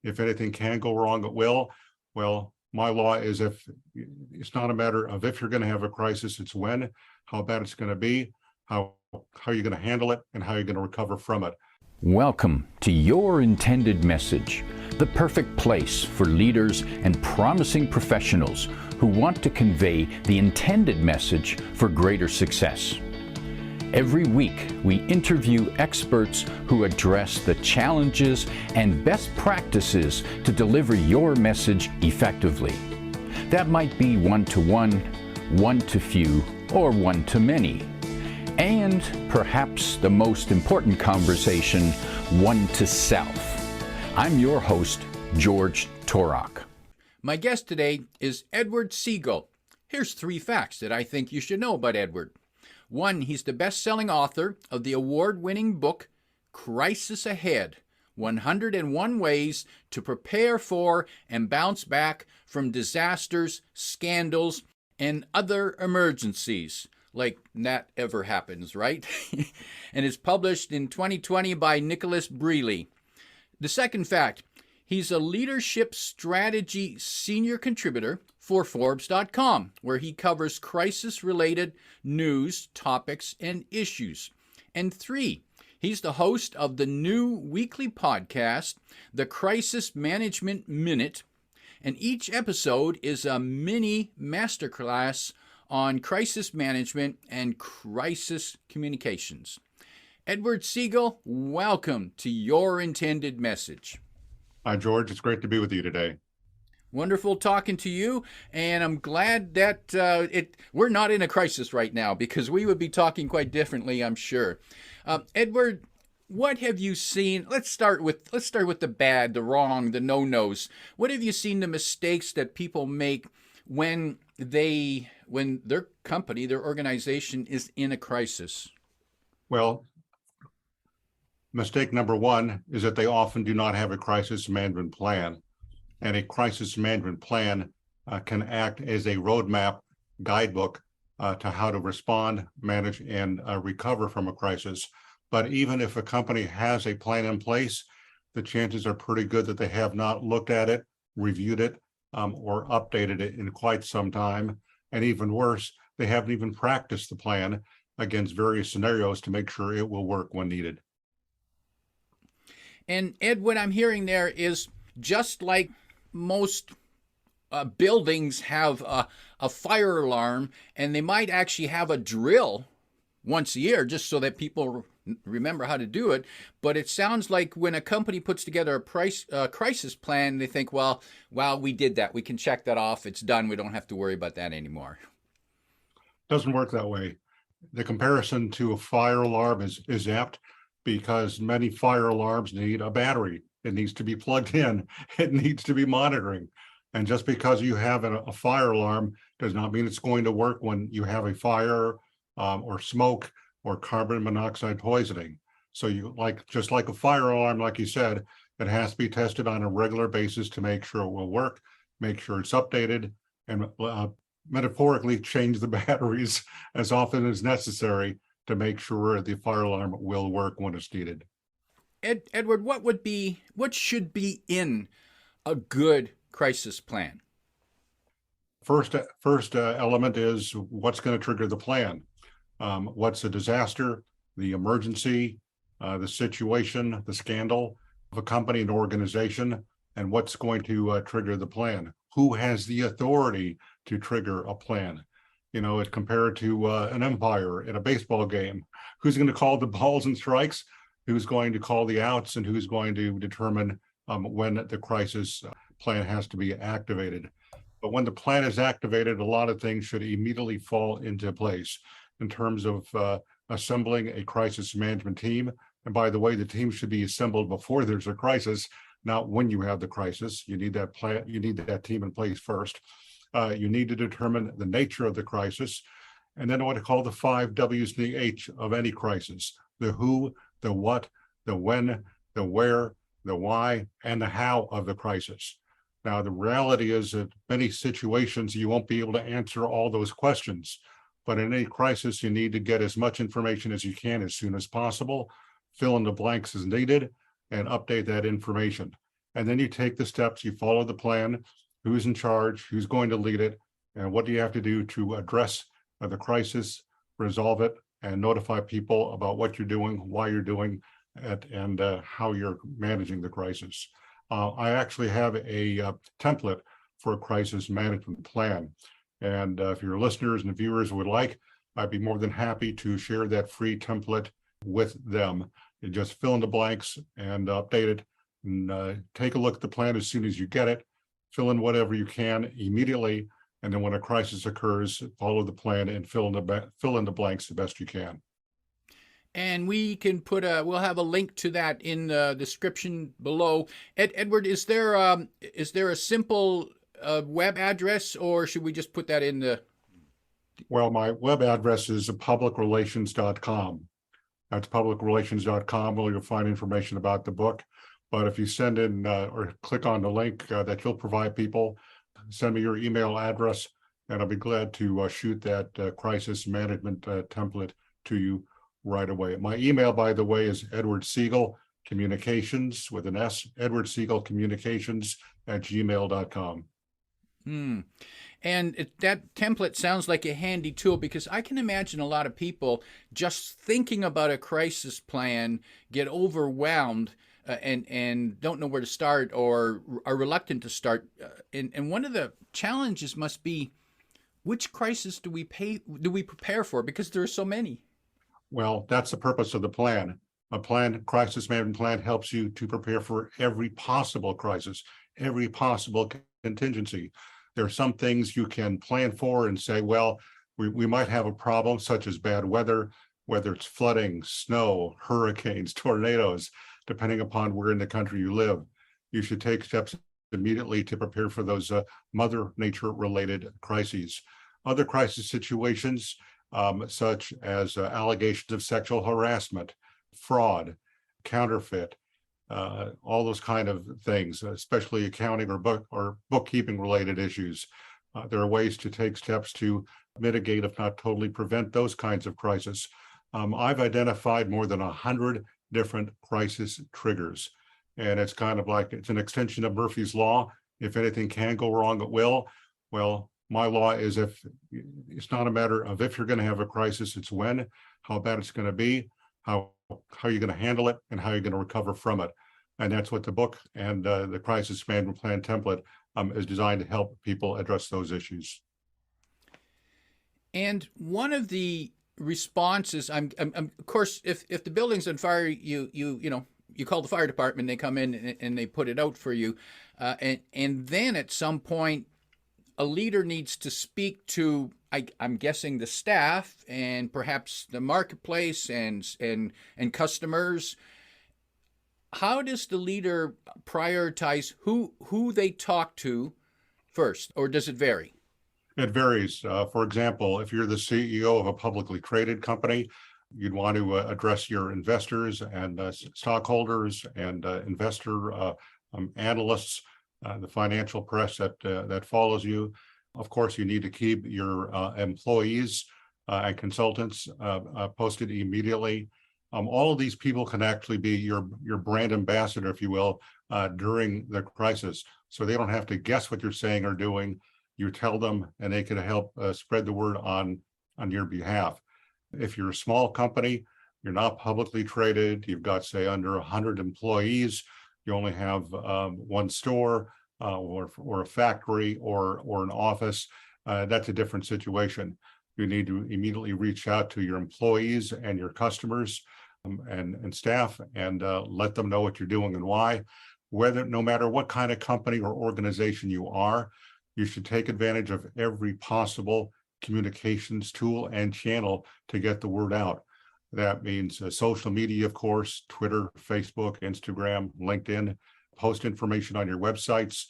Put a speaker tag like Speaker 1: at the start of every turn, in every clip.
Speaker 1: If anything can go wrong, it will. Well, my law is if it's not a matter of if you're going to have a crisis, it's when, how bad it's going to be, how you're going to handle it, and how you're going to recover from it.
Speaker 2: Welcome to Your Intended Message, the perfect place for leaders and promising professionals who want to convey the intended message for greater success. Every week, we interview experts who address the challenges and best practices to deliver your message effectively. That might be one-to-one, one-to-few, or one-to-many. And perhaps the most important conversation, one-to-self. I'm your host, George Torok. My guest today is Edward Segal. Here's 3 facts that I think you should know about Edward. 1, he's the best-selling author of the award-winning book, Crisis Ahead, 101 Ways to Prepare for and Bounce Back from Disasters, Scandals, and Other Emergencies. Like that ever happens, right? And it's published in 2020 by Nicholas Brealey. The 2nd fact, he's a leadership strategy senior contributor for Forbes.com, where he covers crisis-related news, topics, and issues. And 3, he's the host of the new weekly podcast, The Crisis Management Minute, and each episode is a mini masterclass on crisis management and crisis communications. Edward Segal, welcome to Your Intended Message.
Speaker 1: Hi, George. It's great to be with you today.
Speaker 2: Wonderful talking to you, and I'm glad that we're not in a crisis right now, because we would be talking quite differently, I'm sure. Edward, what have you seen? Let's start with the bad, the wrong, the no-nos. What have you seen the mistakes that people make when their company, their organization is in a crisis?
Speaker 1: Well, mistake number 1 is that they often do not have a crisis management plan. And a crisis management plan can act as a roadmap, guidebook to how to respond, manage, and recover from a crisis. But even if a company has a plan in place, the chances are pretty good that they have not looked at it, reviewed it, or updated it in quite some time. And even worse, they haven't even practiced the plan against various scenarios to make sure it will work when needed.
Speaker 2: And Ed, what I'm hearing there is just like most buildings have a fire alarm, and they might actually have a drill once a year just so that people remember how to do it. But it sounds like when a company puts together a crisis plan, they think, well, we did that. We can check that off. It's done. We don't have to worry about that anymore.
Speaker 1: Doesn't work that way. The comparison to a fire alarm is apt because many fire alarms need a battery. It needs to be plugged in. It needs to be monitoring. And just because you have a fire alarm does not mean it's going to work when you have a fire or smoke or carbon monoxide poisoning. So just like a fire alarm, like you said, it has to be tested on a regular basis to make sure it will work, make sure it's updated, and metaphorically change the batteries as often as necessary to make sure the fire alarm will work when it's needed.
Speaker 2: Edward, what should be in a good crisis plan?
Speaker 1: First element is what's going to trigger the plan. What's the disaster, the emergency, the situation, the scandal of a company and organization, and what's going to trigger the plan? Who has the authority to trigger a plan? It compared to an umpire in a baseball game. Who's going to call the balls and strikes? Who's going to call the outs, and who's going to determine when the crisis plan has to be activated? But when the plan is activated, a lot of things should immediately fall into place in terms of assembling a crisis management team. And by the way, the team should be assembled before there's a crisis, not when you have the crisis. You need that plan. You need that team in place first. You need to determine the nature of the crisis, and then what I call the 5 W's and the H of any crisis: the who, the what, the when, the where, the why, and the how of the crisis. Now, the reality is that many situations you won't be able to answer all those questions, but in any crisis, you need to get as much information as you can as soon as possible, fill in the blanks as needed, and update that information. And then you take the steps, you follow the plan, who's in charge, who's going to lead it, and what do you have to do to address the crisis, resolve it, and notify people about what you're doing, why you're doing it, and how you're managing the crisis. I actually have a template for a crisis management plan. And if your listeners and viewers would like, I'd be more than happy to share that free template with them. You just fill in the blanks and update it, and take a look at the plan as soon as you get it. Fill in whatever you can immediately, and then when a crisis occurs, follow the plan and fill in the blanks the best you can.
Speaker 2: And we can we'll have a link to that in the description below. Edward, is there a simple web address, or should we just put that in the?
Speaker 1: Well, my web address is publicrelations.com. That's publicrelations.com, where you'll find information about the book. But if you send in or click on the link that you'll provide people, send me your email address, and I'll be glad to shoot that crisis management template to you right away. My email, by the way, is Edward Segal Communications with an S, Edward Segal Communications @gmail.com.
Speaker 2: And that template sounds like a handy tool, because I can imagine a lot of people just thinking about a crisis plan get overwhelmed and don't know where to start, or are reluctant to start. And one of the challenges must be, which crisis do we prepare for? Because there are so many.
Speaker 1: Well, that's the purpose of the plan. A crisis management plan, helps you to prepare for every possible crisis, every possible contingency. There are some things you can plan for and say, well, we might have a problem such as bad weather, whether it's flooding, snow, hurricanes, tornadoes, depending upon where in the country you live. You should take steps immediately to prepare for those Mother Nature related crises. Other crisis situations, such as allegations of sexual harassment, fraud, counterfeit, all those kind of things, especially accounting or bookkeeping related issues. There are ways to take steps to mitigate, if not totally prevent, those kinds of crises. I've identified more than 100 different crisis triggers, and it's kind of like it's an extension of Murphy's Law. If anything can go wrong, it will. Well, my law is, if it's not a matter of if you're going to have a crisis, it's when, how bad it's going to be, how you're going to handle it, and how you're going to recover from it. And that's what the book and the crisis management plan template is designed to help people address those issues.
Speaker 2: And one of the responses, I'm of course, if the building's on fire, you call the fire department, they come in and they put it out for you, and then at some point, a leader needs to speak to, I'm guessing, the staff and perhaps the marketplace and customers. How does the leader prioritize who they talk to first, or does it vary?
Speaker 1: It varies. For example, if you're the CEO of a publicly traded company, you'd want to address your investors and stockholders and investor analysts, the financial press that follows you. Of course, you need to keep your employees and consultants posted immediately. All of these people can actually be your brand ambassador, if you will, during the crisis. So they don't have to guess what you're saying or doing. You tell them, and they can help spread the word on your behalf. If you're a small company, you're not publicly traded, you've got, say, under 100 employees, you only have one store or a factory or an office, that's a different situation. You need to immediately reach out to your employees and your customers and staff and let them know what you're doing and why. No matter what kind of company or organization you are, you should take advantage of every possible communications tool and channel to get the word out. That means social media, of course, Twitter, Facebook, Instagram, LinkedIn, post information on your websites,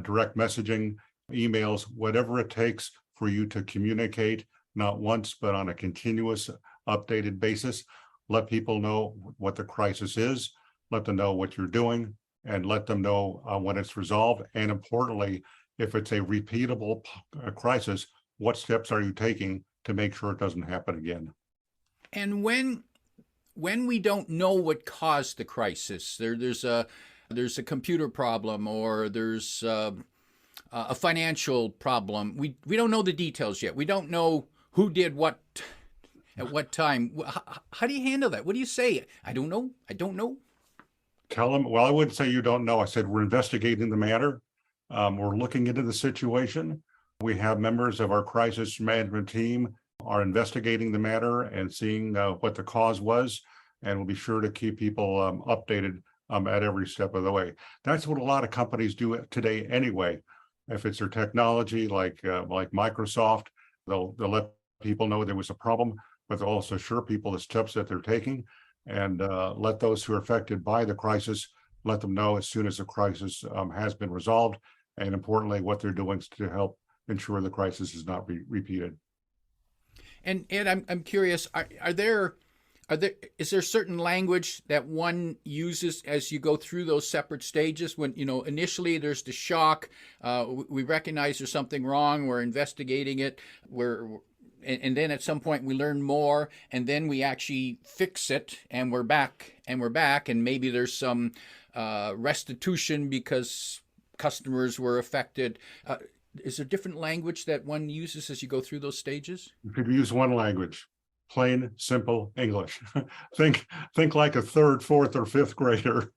Speaker 1: direct messaging, emails, whatever it takes for you to communicate, not once, but on a continuous, updated basis. Let people know what the crisis is, let them know what you're doing, and let them know when it's resolved. And importantly, if it's a repeatable crisis, what steps are you taking to make sure it doesn't happen again?
Speaker 2: And when we don't know what caused the crisis, there's there's a computer problem or there's a financial problem. We don't know the details yet. We don't know who did what at what time. How do you handle that? What do you say? I don't know. I don't know.
Speaker 1: Tell them, well, I wouldn't say you don't know. I said, we're investigating the matter. We're looking into the situation. We have members of our crisis management team are investigating the matter and seeing what the cause was. And we'll be sure to keep people updated at every step of the way. That's what a lot of companies do today anyway. If it's their technology, like Microsoft, they'll let people know there was a problem, but they'll also assure people the steps that they're taking, and let those who are affected by the crisis, let them know as soon as the crisis has been resolved, and importantly, what they're doing to help ensure the crisis is not repeated.
Speaker 2: And Ed, I'm curious. Is there certain language that one uses as you go through those separate stages? When, initially there's the shock, we recognize there's something wrong, we're investigating it, and then at some point we learn more, and then we actually fix it, and we're back, and maybe there's some restitution because customers were affected. Is there different language that one uses as you go through those stages?
Speaker 1: You could use one language. Plain, simple English. think like a third, fourth, or fifth grader.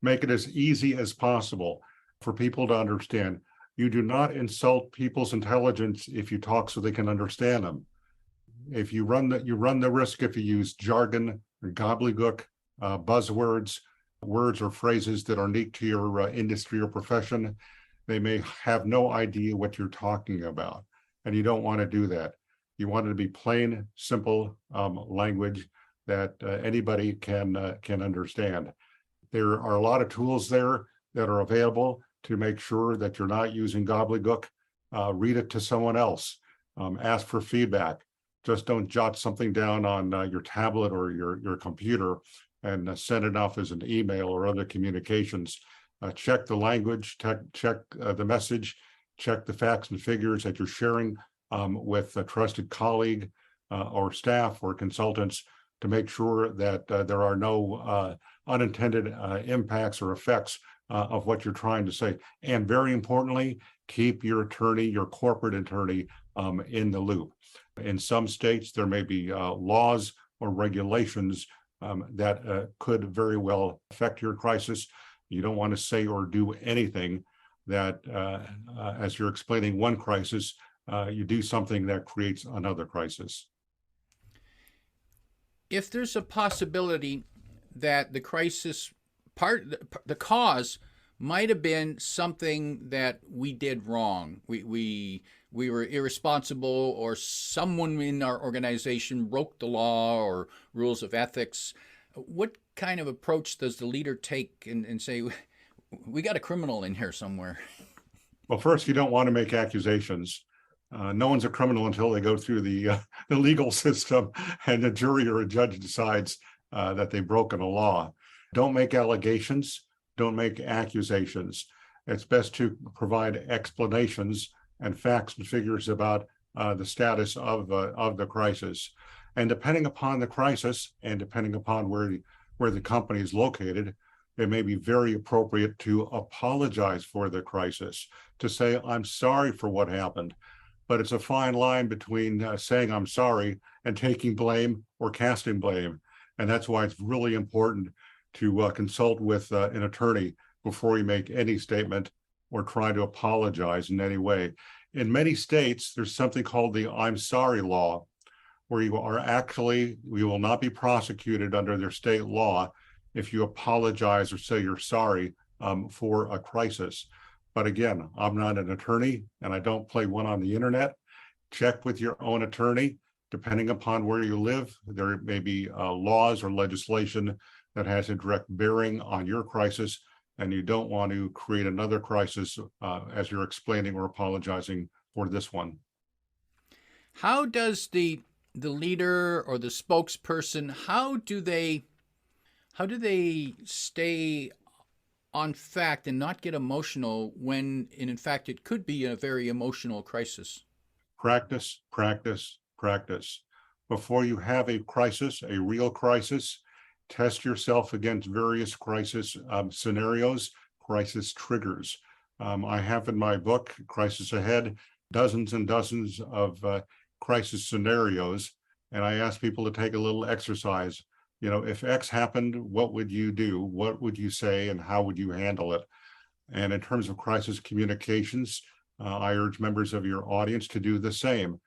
Speaker 1: Make it as easy as possible for people to understand. You do not insult people's intelligence if you talk so they can understand them. If you run the risk if you use jargon or gobbledygook, buzzwords, words or phrases that are unique to your industry or profession. They may have no idea what you're talking about, and you don't want to do that. You want it to be plain, simple language that anybody can understand. There are a lot of tools there that are available to make sure that you're not using gobbledygook. Read it to someone else. Ask for feedback. Just don't jot something down on your tablet or your computer and send it off as an email or other communications. Check the language, check the message, check the facts and figures that you're sharing with a trusted colleague or staff or consultants to make sure that there are no unintended impacts or effects of what you're trying to say. And very importantly, keep your attorney, your corporate attorney, in the loop. In some states, there may be laws or regulations that could very well affect your crisis. You don't want to say or do anything that, as you're explaining one crisis, you do something that creates another crisis.
Speaker 2: If there's a possibility that the crisis the cause might have been something that we did wrong, we were irresponsible, or someone in our organization broke the law or rules of ethics, what kind of approach does the leader take and say, we got a criminal in here somewhere?
Speaker 1: Well, first, you don't want to make accusations. No one's a criminal until they go through the legal system and the jury or a judge decides that they've broken a law. Don't make allegations. Don't make accusations. It's best to provide explanations and facts and figures about the status of the crisis. And depending upon the crisis and depending upon where the company is located, it may be very appropriate to apologize for the crisis, to say, I'm sorry for what happened. But it's a fine line between saying I'm sorry and taking blame or casting blame. And that's why it's really important to consult with an attorney before you make any statement or try to apologize in any way. In many states, there's something called the I'm sorry law, where you will not be prosecuted under their state law if you apologize or say you're sorry for a crisis. But again, I'm not an attorney and I don't play one on the internet. Check with your own attorney. Depending upon where you live, there may be laws or legislation that has a direct bearing on your crisis, and you don't want to create another crisis as you're explaining or apologizing for this one.
Speaker 2: How does the leader or the spokesperson, how do they stay on fact and not get emotional when, in fact, it could be a very emotional crisis?
Speaker 1: Practice, practice, practice. Before you have a crisis, a real crisis, test yourself against various crisis scenarios, crisis triggers. I have in my book, Crisis Ahead, dozens and dozens of crisis scenarios, and I ask people to take a little exercise. If X happened, what would you do? What would you say, and how would you handle it? And in terms of crisis communications, I urge members of your audience to do the same.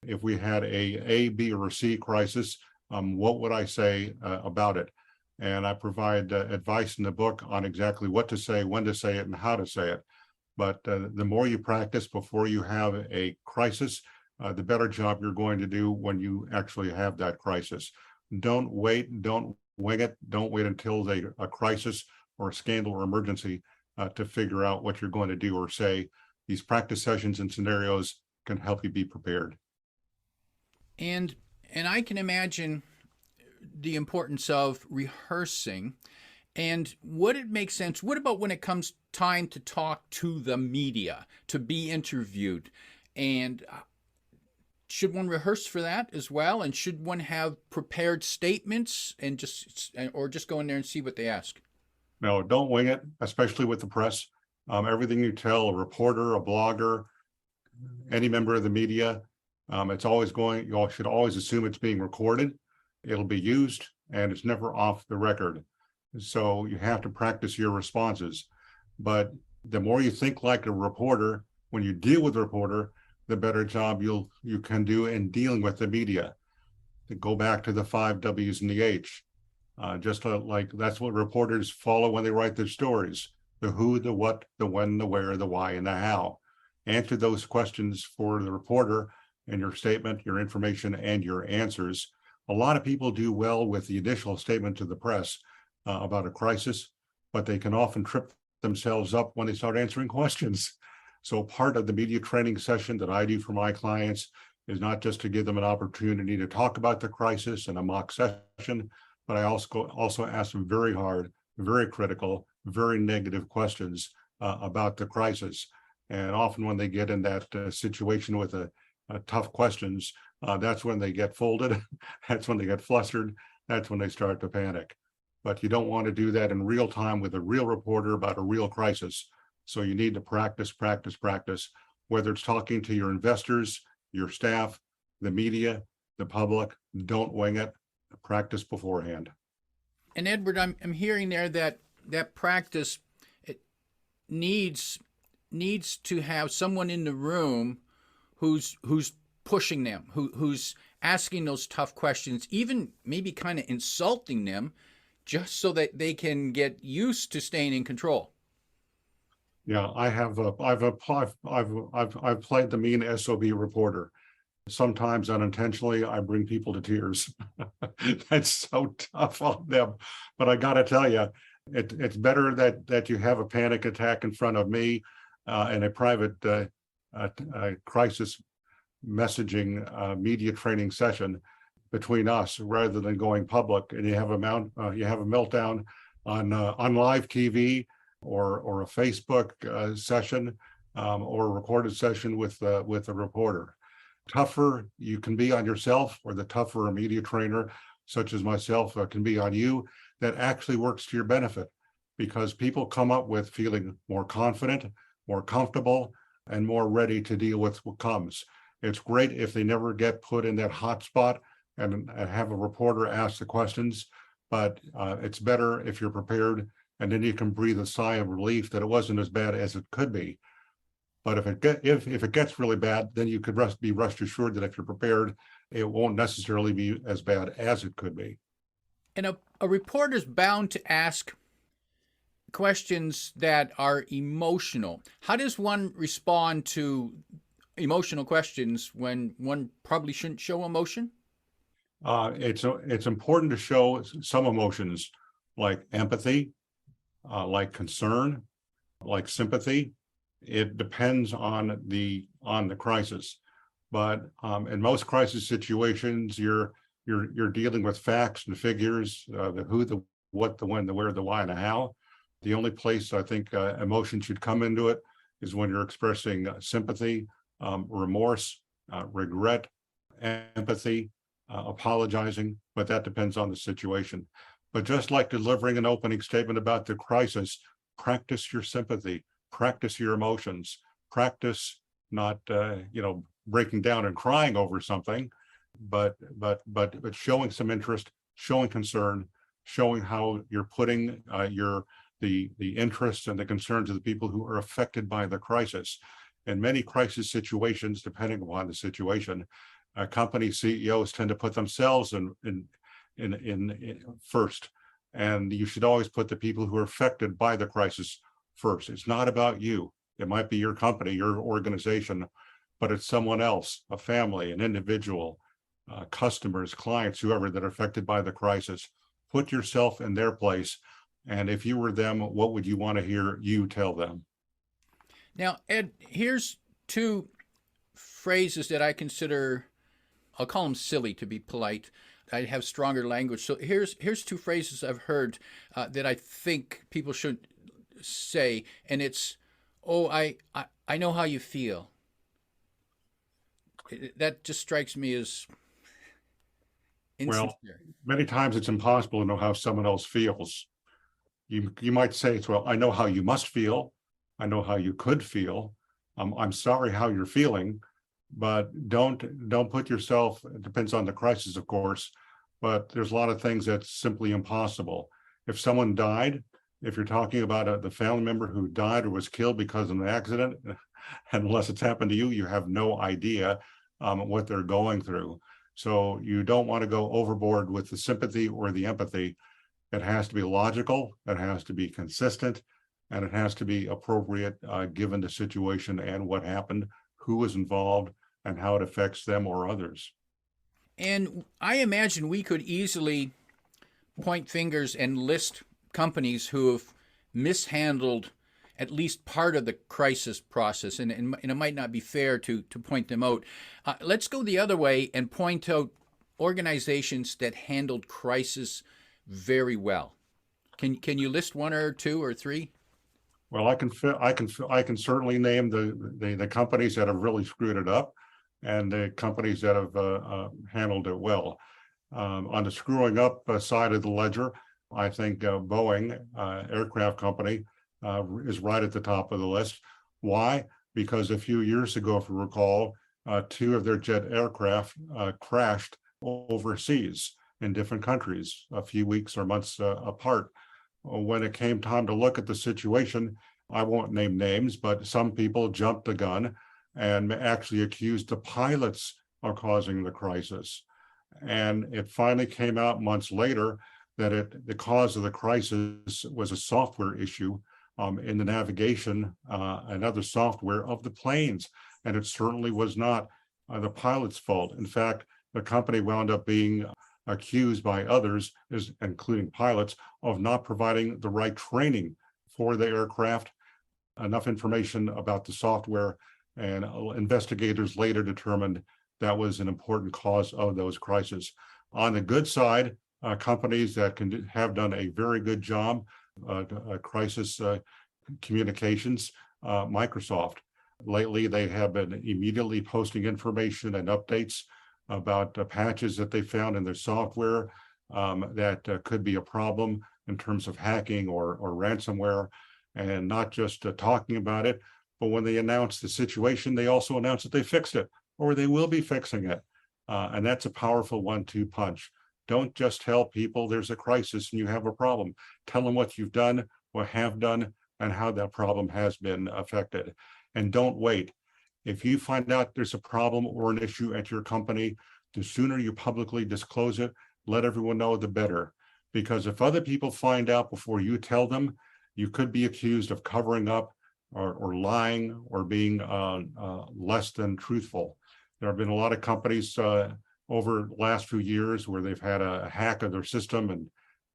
Speaker 1: If we had a B, or a C crisis, what would I say about it? And I provide advice in the book on exactly what to say, when to say it, and how to say it. But the more you practice before you have a crisis, the better job you're going to do when you actually have that crisis. Don't wait, don't wing it, don't wait until a crisis or a scandal or emergency to figure out what you're going to do or say. These practice sessions and scenarios can help you be prepared.
Speaker 3: And I can imagine the importance of rehearsing. And would it make sense? What about when it comes time to talk to the media, to be interviewed? And should one rehearse for that as well? And should one have prepared statements and just go in there and see what they ask?
Speaker 1: No, don't wing it, especially with the press. Everything you tell a reporter, a blogger, any member of the media, you all should always assume it's being recorded. It'll be used, and it's never off the record. So you have to practice your responses. But the more you think like a reporter, when you deal with a reporter, the better job you can do in dealing with the media. To go back to the 5 W's and the H, like that's what reporters follow when they write their stories: the who, the what, the when, the where, the why, and the how. Answer those questions for the reporter in your statement, your information, and your answers. A lot of people do well with the initial statement to the press about a crisis, but they can often trip themselves up when they start answering questions. So part of the media training session that I do for my clients is not just to give them an opportunity to talk about the crisis in a mock session, but I also ask them very hard, very critical, very negative questions about the crisis. And often when they get in that situation with tough questions, that's when they get folded. That's when they get flustered. That's when they start to panic. But you don't want to do that in real time with a real reporter about a real crisis. So you need to practice, whether it's talking to your investors, your staff, the media, the public. Don't wing it. Practice beforehand.
Speaker 3: And Edward, I'm hearing there that practice, it needs to have someone in the room who's pushing them, who's asking those tough questions, even maybe kind of insulting them, just so that they can get used to staying in control.
Speaker 1: Yeah, I've played the mean SOB reporter. Sometimes unintentionally, I bring people to tears. That's so tough on them. But I got to tell you, it's better that you have a panic attack in front of me in a private crisis messaging media training session between us, rather than going public and you have a meltdown on live TV or a Facebook session or a recorded session with a reporter. Tougher you can be on yourself, or the tougher a media trainer such as myself can be on you, that actually works to your benefit, because people come up with feeling more confident, more comfortable, and more ready to deal with what comes. It's great if they never get put in that hot spot and have a reporter ask the questions, but it's better if you're prepared, and then you can breathe a sigh of relief that it wasn't as bad as it could be. But if it gets really bad, then you could be rest assured that if you're prepared, it won't necessarily be as bad as it could be.
Speaker 3: And a reporter's bound to ask questions that are emotional. How does one respond to emotional questions when one probably shouldn't show emotion?
Speaker 1: It's important to show some emotions, like empathy, like concern, like sympathy. It depends on the crisis, but in most crisis situations, you're dealing with facts and figures, the who, the what, the when, the where, the why, and the how. The only place I think emotion should come into it is when you're expressing sympathy, remorse, regret, empathy, apologizing, but that depends on the situation. But just like delivering an opening statement about the crisis, practice your sympathy, practice your emotions, practice not, breaking down and crying over something, but showing some interest, showing concern, showing how you're putting the interests and the concerns of the people who are affected by the crisis. In many crisis situations, depending upon the situation, company CEOs tend to put themselves in first, and you should always put the people who are affected by the crisis first. It's not about you. It might be your company, your organization, but it's someone else, a family, an individual, customers, clients, whoever that are affected by the crisis. Put yourself in their place, and if you were them, what would you want to hear you tell them?
Speaker 3: Now, Ed, here's two phrases that I consider, I'll call them silly to be polite. I have stronger language. So here's two phrases I've heard that I think people should say, and it's, "Oh, I know how you feel." That just strikes me as
Speaker 1: Well,
Speaker 3: insincere.
Speaker 1: many times it's impossible to know how someone else feels. You might say, "Well, I know how you must feel. I know how you could feel. I'm sorry how you're feeling," but don't put yourself. It depends on the crisis, of course, but there's a lot of things that's simply impossible. If someone died, if you're talking about the family member who died or was killed because of an accident, unless it's happened to you, you have no idea what they're going through. So you don't want to go overboard with the sympathy or the empathy. It has to be logical, it has to be consistent, and it has to be appropriate given the situation and what happened, who was involved, and how it affects them or others.
Speaker 3: And I imagine we could easily point fingers and list companies who have mishandled at least part of the crisis process, and it might not be fair to point them out. Let's go the other way and point out organizations that handled crisis very well. Can you list one or two or three?
Speaker 1: Well, I can certainly name the companies that have really screwed it up, and the companies that have handled it well. On the screwing up side of the ledger, I think Boeing aircraft company is right at the top of the list. Why? Because a few years ago, if you recall, two of their jet aircraft crashed overseas in different countries, a few weeks or months apart. When it came time to look at the situation, I won't name names, but some people jumped the gun and actually accused the pilots of causing the crisis. And it finally came out months later that the cause of the crisis was a software issue in the navigation and other software of the planes. And it certainly was not the pilot's fault. In fact, the company wound up being accused by others, including pilots, of not providing the right training for the aircraft, enough information about the software, and investigators later determined that was an important cause of those crises. On the good side, companies that have done a very good job, crisis communications, Microsoft. Lately, they have been immediately posting information and updates about patches that they found in their software that could be a problem in terms of hacking or ransomware, and not just talking about it, but when they announce the situation, they also announce that they fixed it or they will be fixing it. And that's a powerful 1-2 punch. Don't just tell people there's a crisis and you have a problem. Tell them what you've done, what have done, and how that problem has been affected. And don't wait. If you find out there's a problem or an issue at your company, the sooner you publicly disclose it, let everyone know, the better. Because if other people find out before you tell them, you could be accused of covering up or lying or being less than truthful. There have been a lot of companies over the last few years where they've had a hack of their system and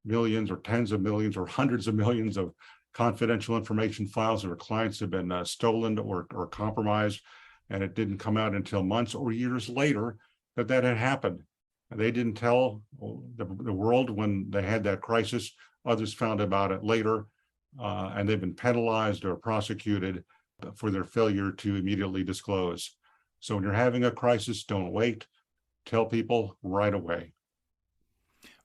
Speaker 1: millions or tens of millions or hundreds of millions of confidential information files of their clients have been stolen or compromised, and it didn't come out until months or years later that had happened. They didn't tell the world when they had that crisis. Others found about it later, and they've been penalized or prosecuted for their failure to immediately disclose. So when you're having a crisis, don't wait. Tell people right away.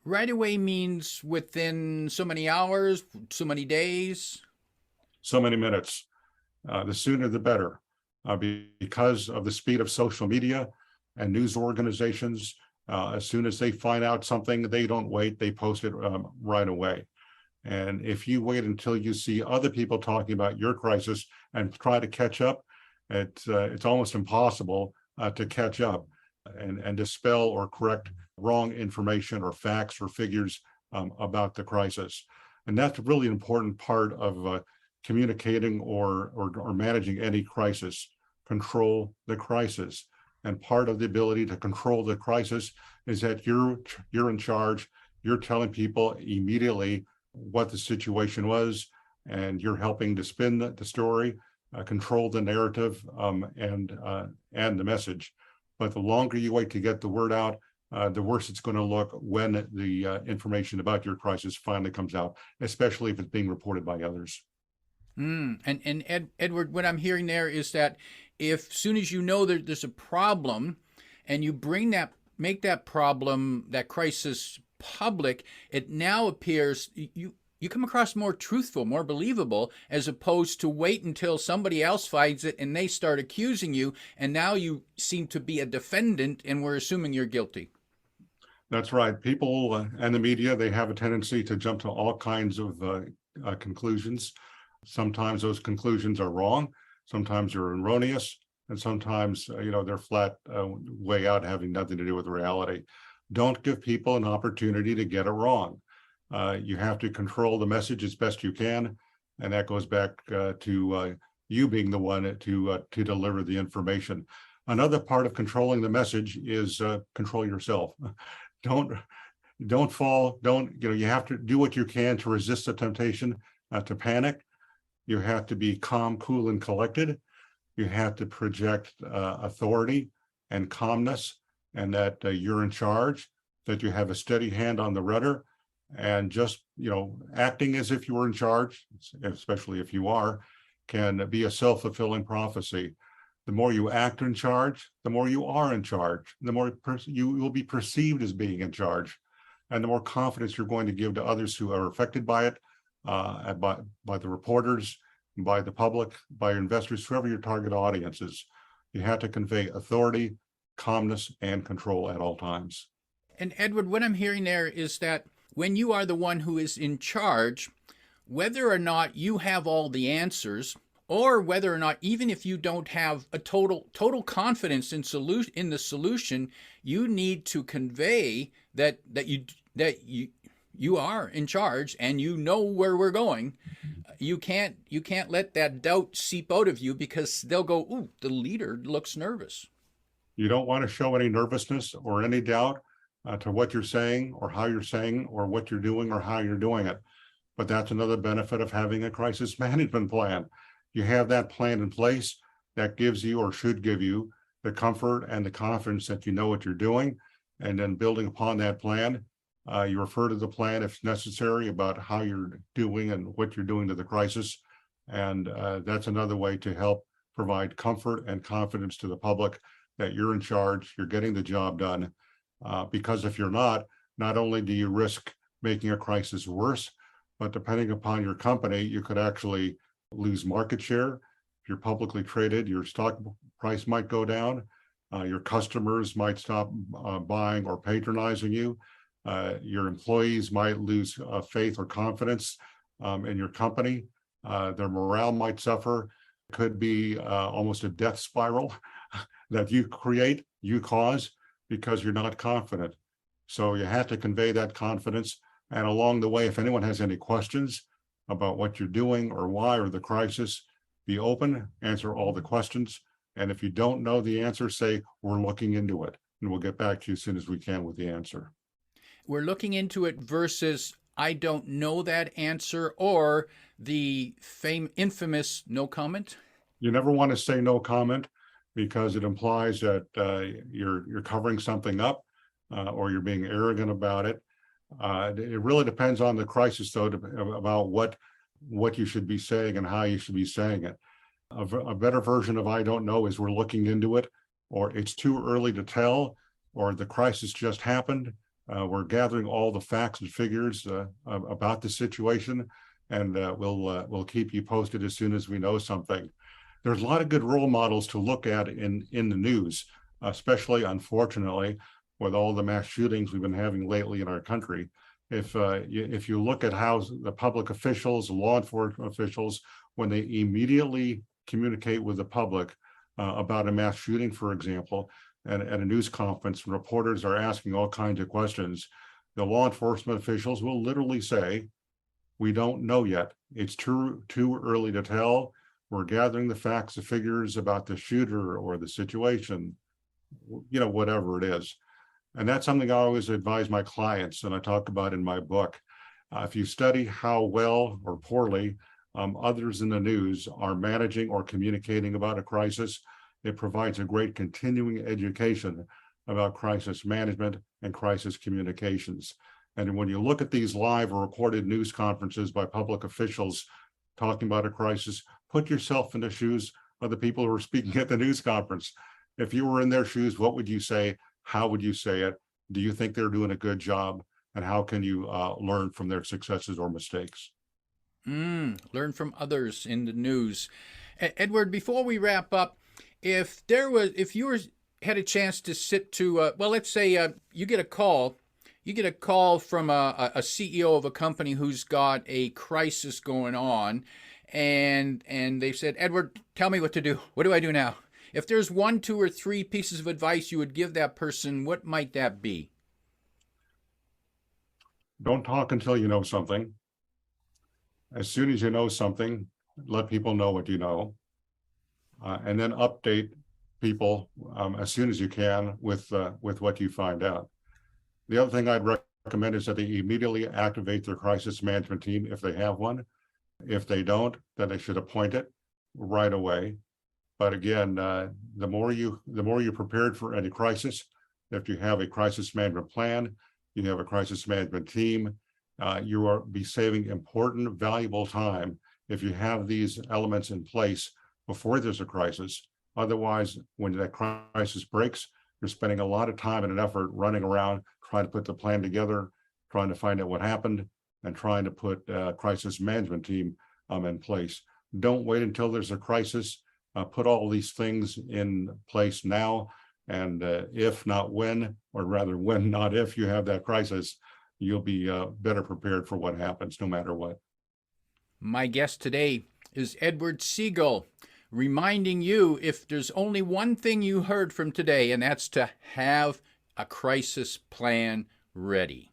Speaker 3: Right away means within so many hours, so many days.
Speaker 1: So many minutes. The sooner the better. Because of the speed of social media and news organizations, as soon as they find out something, they don't wait, they post it right away. And if you wait until you see other people talking about your crisis and try to catch up, it's almost impossible to catch up and dispel or correct wrong information or facts or figures about the crisis. And that's a really important part of communicating or managing any crisis. Control the crisis. And part of the ability to control the crisis is that you're in charge. You're telling people immediately what the situation was, and you're helping to spin the story, control the narrative, and the message. But the longer you wait to get the word out, the worse it's going to look when the information about your crisis finally comes out, especially if it's being reported by others.
Speaker 3: Edward, what I'm hearing there is that if soon as you know that there's a problem and you make that problem, that crisis public, it now appears you come across more truthful, more believable, as opposed to wait until somebody else finds it and they start accusing you, and now you seem to be a defendant and we're assuming you're guilty.
Speaker 1: That's right. People and the media, they have a tendency to jump to all kinds of conclusions. Sometimes those conclusions are wrong, sometimes they're erroneous, and sometimes they're flat way out, having nothing to do with reality. Don't give people an opportunity to get it wrong. You have to control the message as best you can, and that goes back to you being the one to deliver the information. Another part of controlling the message is control yourself. Don't fall. You have to do what you can to resist the temptation to panic. You have to be calm, cool, and collected. You have to project authority and calmness, and that you're in charge, that you have a steady hand on the rudder, and just, acting as if you were in charge, especially if you are, can be a self-fulfilling prophecy. The more you act in charge, the more you are in charge, the more you will be perceived as being in charge, and the more confidence you're going to give to others who are affected by it, by the reporters, by the public, by your investors, whoever your target audience is. You have to convey authority, calmness, and control at all times.
Speaker 3: And Edward, what I'm hearing there is that when you are the one who is in charge, whether or not you have all the answers, or whether or not, even if you don't have a total confidence in the solution, you need to convey that you are in charge and you know where we're going. You can't let that doubt seep out of you, because they'll go, "Ooh, the leader looks nervous."
Speaker 1: You don't want to show any nervousness or any doubt to what you're saying or how you're saying or what you're doing or how you're doing it. But that's another benefit of having a crisis management plan. You have that plan in place that gives you, or should give you, the comfort and the confidence that you know what you're doing. And then building upon that plan, you refer to the plan if necessary about how you're doing and what you're doing to the crisis. And that's another way to help provide comfort and confidence to the public that you're in charge, you're getting the job done. Because if you're not only do you risk making a crisis worse, but depending upon your company, you could actually lose market share. If you're publicly traded, your stock price might go down. Your customers might stop buying or patronizing you. Your employees might lose faith or confidence in your company. Their morale might suffer. It could be almost a death spiral that you cause because you're not confident. So you have to convey that confidence. And along the way, if anyone has any questions about what you're doing or why or the crisis, be open, answer all the questions. And if you don't know the answer, say, we're looking into it, and we'll get back to you as soon as we can with the answer.
Speaker 3: We're looking into it versus I don't know that answer, or the infamous no comment.
Speaker 1: You never want to say no comment, because it implies that you're covering something up or you're being arrogant about it. It really depends on the crisis, though, about what you should be saying and how you should be saying it. A better version of I don't know is we're looking into it, or it's too early to tell, or the crisis just happened, We're gathering all the facts and figures about the situation, and we'll keep you posted as soon as we know something. There's a lot of good role models to look at in the news, especially, unfortunately, with all the mass shootings we've been having lately in our country. If you look at how the public officials, law enforcement officials, when they immediately communicate with the public about a mass shooting, for example, and at a news conference, reporters are asking all kinds of questions, the law enforcement officials will literally say, "We don't know yet. It's too early to tell. We're gathering the facts and figures about the shooter or the situation," whatever it is. And that's something I always advise my clients, and I talk about in my book. If you study how well or poorly others in the news are managing or communicating about a crisis, it provides a great continuing education about crisis management and crisis communications. And when you look at these live or recorded news conferences by public officials talking about a crisis, put yourself in the shoes of the people who are speaking at the news conference. If you were in their shoes, what would you say? How would you say it? Do you think they're doing a good job? And how can you learn from their successes or mistakes?
Speaker 3: Learn from others in the news. Edward, before we wrap up, if you had a chance to sit to, let's say you get a call from a CEO of a company who's got a crisis going on, and they said, "Edward, tell me what to do. What do I do now?" If there's 1, 2, or 3 pieces of advice you would give that person, what might that be?
Speaker 1: Don't talk until you know something. As soon as you know something, let people know what you know, and then update people as soon as you can with what you find out. The other thing I'd recommend is that they immediately activate their crisis management team if they have one. If they don't, then they should appoint it right away. But again, the more you're prepared for any crisis, if you have a crisis management plan, you have a crisis management team, you will be saving important, valuable time if you have these elements in place before there's a crisis. Otherwise, when that crisis breaks, you're spending a lot of time and an effort running around trying to put the plan together, trying to find out what happened, and trying to put a crisis management team in place. Don't wait until there's a crisis. Put all these things in place now, and if not when, or rather when not if you have that crisis, you'll be better prepared for what happens no matter what.
Speaker 3: My guest today is Edward Segal, reminding you if there's only one thing you heard from today, and that's to have a crisis plan ready.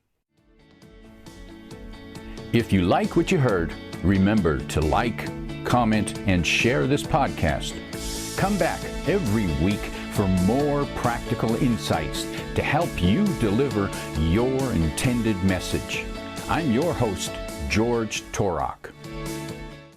Speaker 2: If you like what you heard, remember to like, comment, and share this podcast. Come back every week for more practical insights to help you deliver your intended message. I'm your host, George Torok.